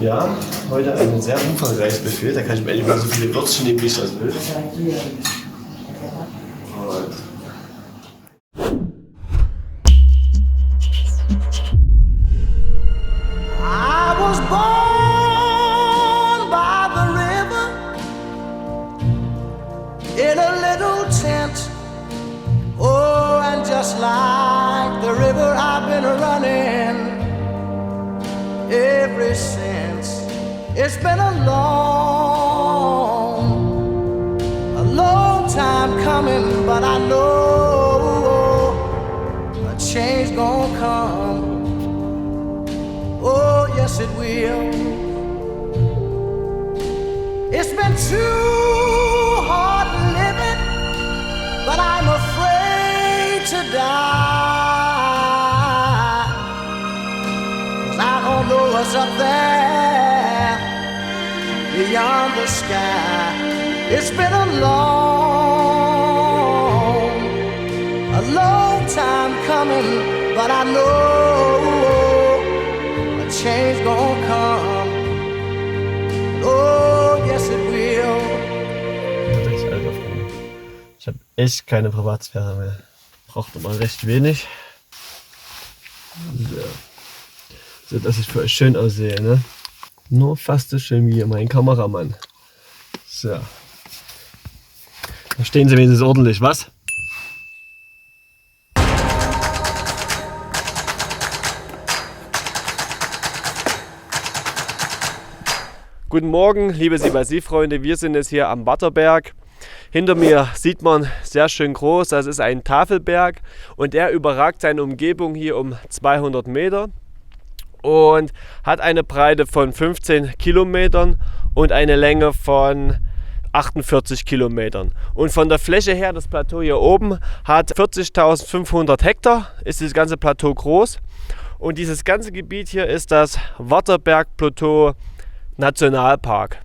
Ja, heute einen sehr umfangreichen Befehl. Da kann ich mir endlich mal so viele Würstchen nehmen, wie ich das will. I was born by the river in a little tent. Oh, and just like the river, I've been running ever since. It's been a long time coming, but I know a change gonna come. Oh, yes it will. It's been too hard living, but I'm afraid to die. 'Cause I don't know what's up there beyond the sky. It's been a long time coming, but I know change gonna come. Oh, yes it will. Ich habe echt keine Privatsphäre mehr. Braucht immer recht wenig. So, dass ich für euch schön aussehe, ne? Nur fast so schön wie mein Kameramann. So. Da stehen sie wenigstens ordentlich, was? Guten Morgen, liebe Siebasi-Freunde. Wir sind jetzt hier am Waterberg. Hinter mir sieht man sehr schön groß, das ist ein Tafelberg und er überragt seine Umgebung hier um 200 Meter und hat eine Breite von 15 Kilometern und eine Länge von 48 Kilometern. Und von der Fläche her, das Plateau hier oben hat 40.500 Hektar, ist das ganze Plateau groß. Und dieses ganze Gebiet hier ist das Waterberg-Plateau Nationalpark.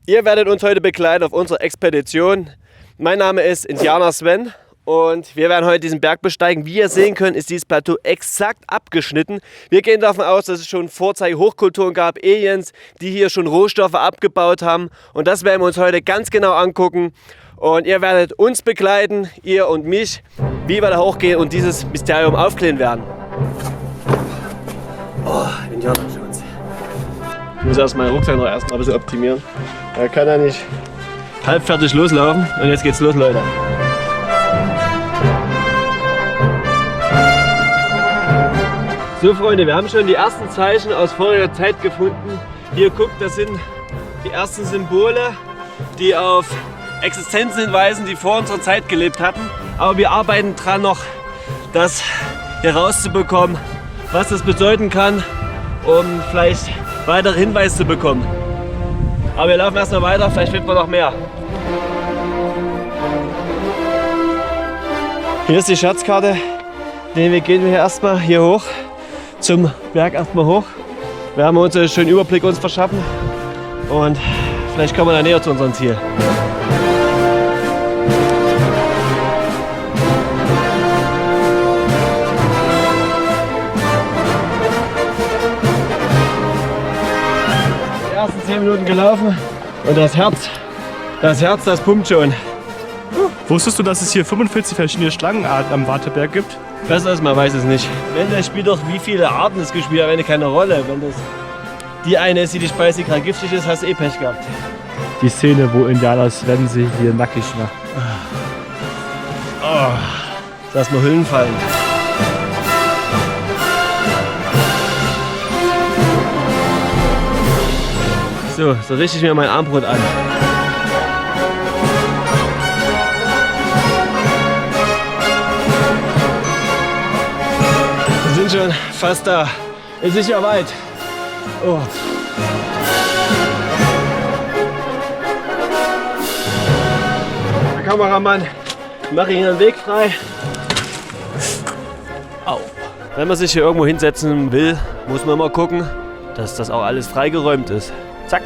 Ihr werdet uns heute begleiten auf unserer Expedition. Mein Name ist Indianer Sven und wir werden heute diesen Berg besteigen. Wie ihr sehen könnt, ist dieses Plateau exakt abgeschnitten. Wir gehen davon aus, dass es schon Vorzeige-Hochkulturen gab, Aliens, die hier schon Rohstoffe abgebaut haben. Und das werden wir uns heute ganz genau angucken. Und ihr werdet uns begleiten, ihr und mich, wie wir da hochgehen und dieses Mysterium aufklären werden. Oh, Indianerschutz. Ich muss erst meinen Rucksack noch erst mal ein bisschen optimieren. Er kann ja nicht halbfertig loslaufen. Und jetzt geht's los, Leute. So, Freunde, wir haben schon die ersten Zeichen aus voriger Zeit gefunden. Hier guckt, das sind die ersten Symbole, die auf Existenzen hinweisen, die vor unserer Zeit gelebt hatten. Aber wir arbeiten dran, noch das herauszubekommen, was das bedeuten kann, um vielleicht weitere Hinweise zu bekommen. Aber wir laufen erstmal weiter, vielleicht finden wir noch mehr. Hier ist die Schatzkarte. Den Weg gehen wir hier erstmal hier hoch, zum Berg erstmal hoch. Wir haben uns einen schönen Überblick uns verschaffen und vielleicht kommen wir dann näher zu unserem Ziel. Die ersten 10 Minuten gelaufen und das Herz, das pumpt schon. Wusstest du, dass es hier 45 verschiedene Schlangenarten am Waterberg gibt? Besser ist, man weiß es nicht. Wenn das spielt doch, wie viele Arten es gespielt hat, wenn keine Rolle. Wenn das die eine ist, die die Speise gerade giftig ist, hast du eh Pech gehabt. Die Szene, wo Indianer Sven sich hier nackig macht. Oh, lass mal Hüllen fallen. So richte ich mir mein Armbrot an. Wir sind schon fast da. Es ist ja weit. Oh. Der Kameramann, mache Ihnen den Weg frei. Au. Wenn man sich hier irgendwo hinsetzen will, muss man mal gucken, dass das auch alles freigeräumt ist. Zack.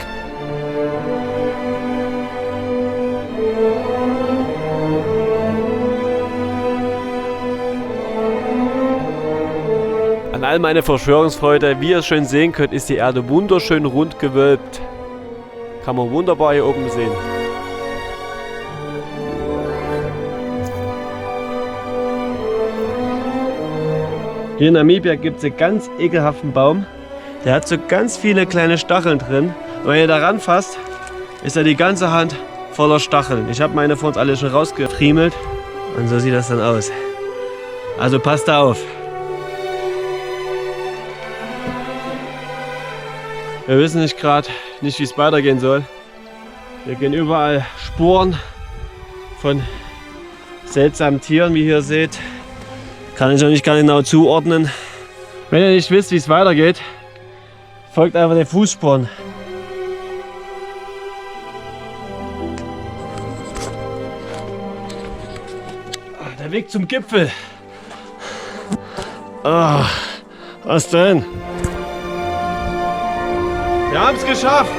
An all meine Verschwörungsfreunde, wie ihr schön sehen könnt, ist die Erde wunderschön rund gewölbt. Kann man wunderbar hier oben sehen. Hier in Namibia gibt es einen ganz ekelhaften Baum. Der hat so ganz viele kleine Stacheln drin. Und wenn ihr da ranfasst, ist ja die ganze Hand voller Stacheln. Ich habe meine vor uns alle schon rausgefriemelt. Und so sieht das dann aus. Also passt da auf. Wir wissen nicht gerade, wie es weitergehen soll. Hier gehen überall Spuren von seltsamen Tieren, wie ihr hier seht. Kann ich noch nicht ganz genau zuordnen. Wenn ihr nicht wisst, wie es weitergeht, folgt einfach den Fußspuren. Der Weg zum Gipfel. Ah, was denn? Wir haben es geschafft!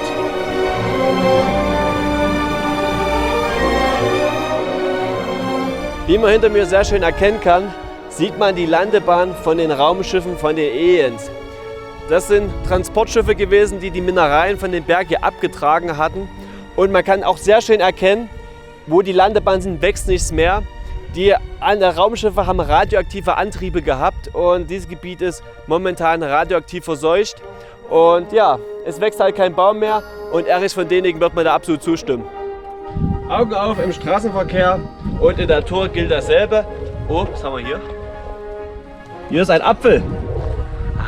Wie man hinter mir sehr schön erkennen kann, sieht man die Landebahn von den Raumschiffen von den Aliens. Das sind Transportschiffe gewesen, die die Mineralien von den Bergen hier abgetragen hatten. Und man kann auch sehr schön erkennen, wo die Landebahnen sind, wächst nichts mehr. Die Raumschiffe haben radioaktive Antriebe gehabt und dieses Gebiet ist momentan radioaktiv verseucht. Und ja, es wächst halt kein Baum mehr und Erich von Däniken wird mir da absolut zustimmen. Augen auf im Straßenverkehr und in der Natur gilt dasselbe. Oh, was haben wir hier? Hier ist ein Apfel.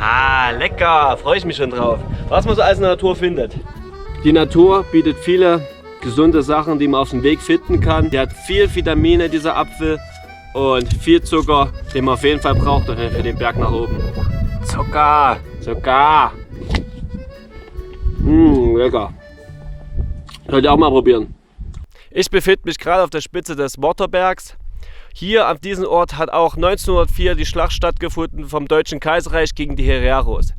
Ah, lecker, freue ich mich schon drauf. Was man so alles in der Natur findet. Die Natur bietet viele gesunde Sachen, die man auf dem Weg finden kann. Der hat viel Vitamine, dieser Apfel, und viel Zucker, den man auf jeden Fall braucht für den Berg nach oben. Zucker, Zucker. Lecker. Könnt ihr auch mal probieren. Ich befinde mich gerade auf der Spitze des Waterbergs. Hier an diesem Ort hat auch 1904 die Schlacht stattgefunden vom Deutschen Kaiserreich gegen die Hereros.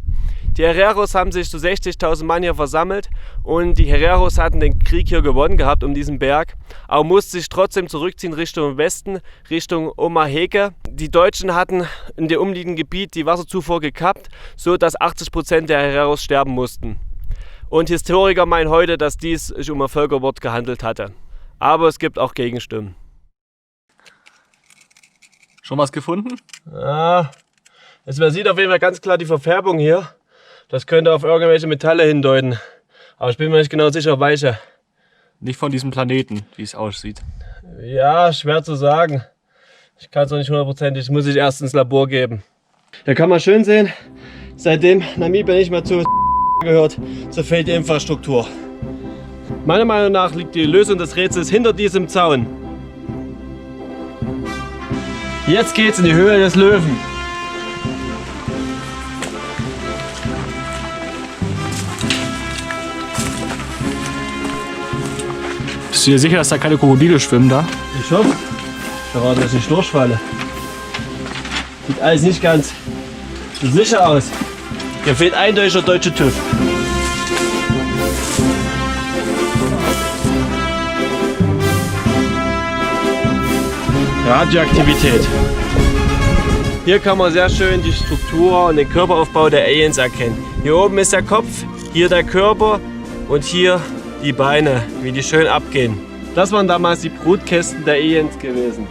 Die Hereros haben sich zu 60.000 Mann hier versammelt und die Hereros hatten den Krieg hier gewonnen gehabt um diesen Berg, aber mussten sich trotzdem zurückziehen Richtung Westen, Richtung Omaheke. Die Deutschen hatten in dem umliegenden Gebiet die Wasserzufuhr gekappt, so dass 80% der Hereros sterben mussten. Und Historiker meinen heute, dass dies sich um ein Völkermord gehandelt hatte. Aber es gibt auch Gegenstimmen. Schon was gefunden? Ja, man sieht auf jeden Fall ganz klar die Verfärbung hier. Das könnte auf irgendwelche Metalle hindeuten. Aber ich bin mir nicht genau sicher, welche. Nicht von diesem Planeten, wie es aussieht. Ja, schwer zu sagen. Ich kann es noch nicht hundertprozentig, muss ich erst ins Labor geben. Hier kann man schön sehen, seitdem Namibia nicht mehr zu gehört, so fehlt die Infrastruktur. Meiner Meinung nach liegt die Lösung des Rätsels hinter diesem Zaun. Jetzt geht's in die Höhle des Löwen. Bist du dir sicher, dass da keine Krokodile schwimmen da? Ich hoffe. Ich hoffe, dass ich nicht durchfalle. Sieht alles nicht ganz so sicher aus. Hier fehlt eindeutig der deutsche TÜV. Radioaktivität. Hier kann man sehr schön die Struktur und den Körperaufbau der Aliens erkennen. Hier oben ist der Kopf, hier der Körper und hier die Beine, wie die schön abgehen. Das waren damals die Brutkästen der Aliens gewesen.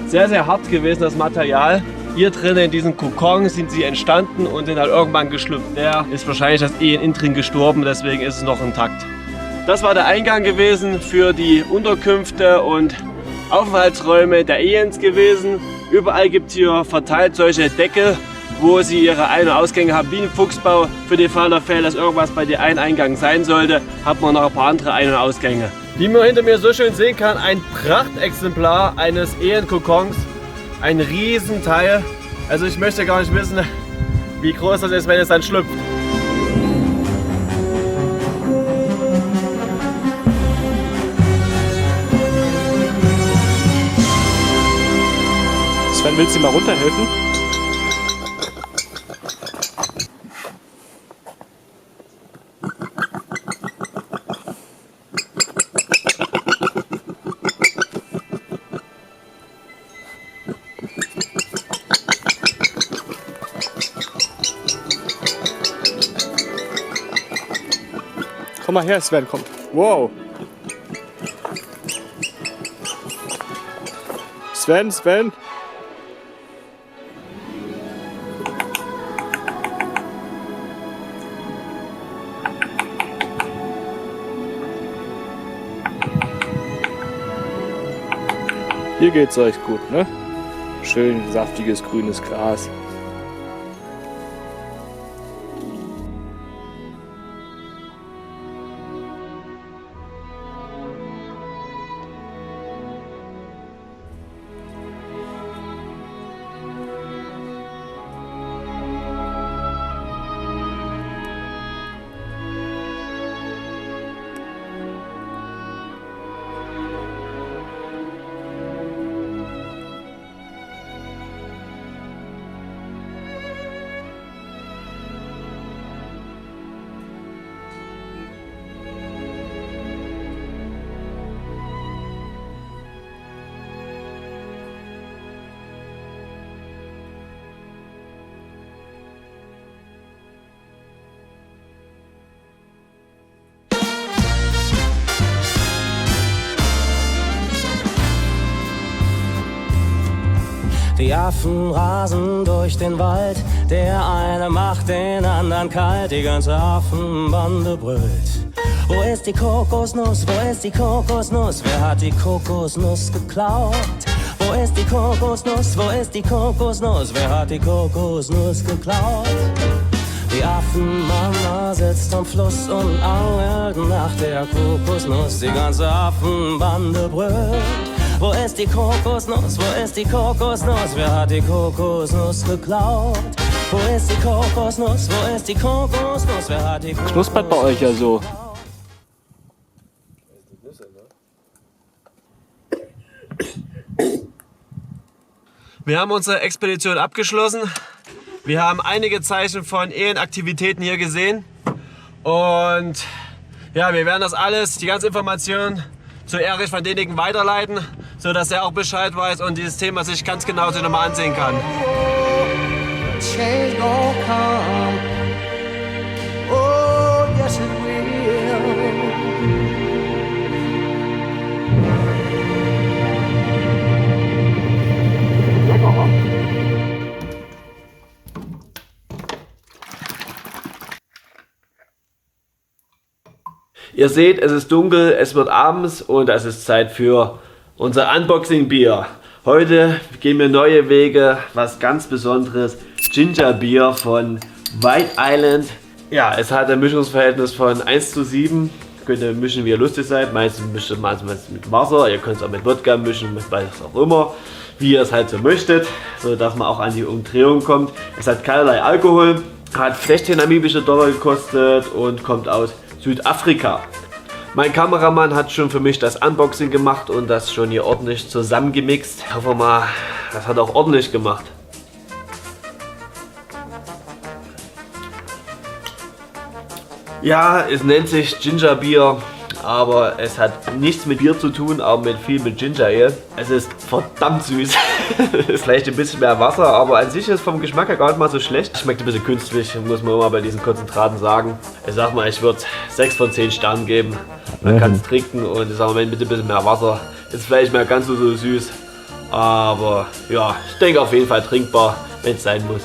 Sehr, sehr hart gewesen das Material. Hier drinnen in diesem Kokon sind sie entstanden und sind halt irgendwann geschlüpft. Der ist wahrscheinlich das Alien innen drin gestorben, deswegen ist es noch intakt. Das war der Eingang gewesen für die Unterkünfte und Aufenthaltsräume der Aliens gewesen. Überall gibt es hier verteilt solche Deckel, wo sie ihre Ein- und Ausgänge haben, wie ein Fuchsbau. Für den Fall der Fälle, dass irgendwas bei dir ein Eingang sein sollte, hat man noch ein paar andere Ein- und Ausgänge. Wie man hinter mir so schön sehen kann, ein Prachtexemplar eines Alien-Kokons. Ein Riesenteil. Also ich möchte gar nicht wissen, wie groß das ist, wenn es dann schlüpft. Sven, willst du dir mal runterhelfen? Komm mal her, Sven, komm. Wow. Sven. Hier geht's euch gut, ne? Schön saftiges grünes Gras. Die Affen rasen durch den Wald, der eine macht den anderen kalt, die ganze Affenbande brüllt. Wo ist die Kokosnuss, wo ist die Kokosnuss, wer hat die Kokosnuss geklaut? Wo ist die Kokosnuss, wo ist die Kokosnuss, wer hat die Kokosnuss geklaut? Die Affenmama sitzt am Fluss und angelt nach der Kokosnuss, die ganze Affenbande brüllt. Wo ist die Kokosnuss, wo ist die Kokosnuss, wer hat die Kokosnuss geklaut? Wo ist die Kokosnuss, wo ist die Kokosnuss, wer hat die Kokosnuss? Knuspert bei euch ja so. Wir haben unsere Expedition abgeschlossen. Wir haben einige Zeichen von Ehenaktivitäten hier gesehen. Und ja, wir werden das alles, die ganze Information zu Erich von Däniken weiterleiten, sodass er auch Bescheid weiß und dieses Thema sich ganz genau sich nochmal ansehen kann. Change gon' come. Oh, yes it will. Ihr seht, es ist dunkel, es wird abends und es ist Zeit für unser Unboxing-Bier. Heute gehen wir neue Wege, was ganz Besonderes. Ginger Bier von White Island. Ja, es hat ein Mischungsverhältnis von 1:7. Könnt ihr mischen, wie ihr lustig seid. Meistens mischt man es mit Wasser. Ihr könnt es auch mit Wodka mischen, mit was auch immer. Wie ihr es halt so möchtet, so dass man auch an die Umdrehung kommt. Es hat keinerlei Alkohol, hat 16 namibische Dollar gekostet und kommt aus Südafrika. Mein Kameramann hat schon für mich das Unboxing gemacht und das schon hier ordentlich zusammengemixt. Hoffen wir mal, das hat auch ordentlich gemacht. Ja, es nennt sich Ginger Bier, aber es hat nichts mit Bier zu tun, aber mit Ginger Ale. Es ist verdammt süß. Es ist vielleicht ein bisschen mehr Wasser, aber an sich ist vom Geschmack her gar nicht mal so schlecht. Schmeckt ein bisschen künstlich, muss man immer bei diesen Konzentraten sagen. Ich sag mal, ich würde 6 von 10 Sternen geben. Man kann es trinken und ich sage mal, mit ein bisschen mehr Wasser ist vielleicht mehr ganz so süß. Aber ja, ich denke auf jeden Fall trinkbar, wenn es sein muss.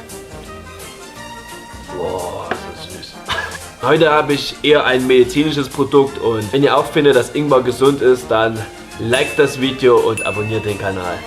Boah, so süß. Heute habe ich eher ein medizinisches Produkt und wenn ihr auch findet, dass Ingwer gesund ist, dann liked das Video und abonniert den Kanal.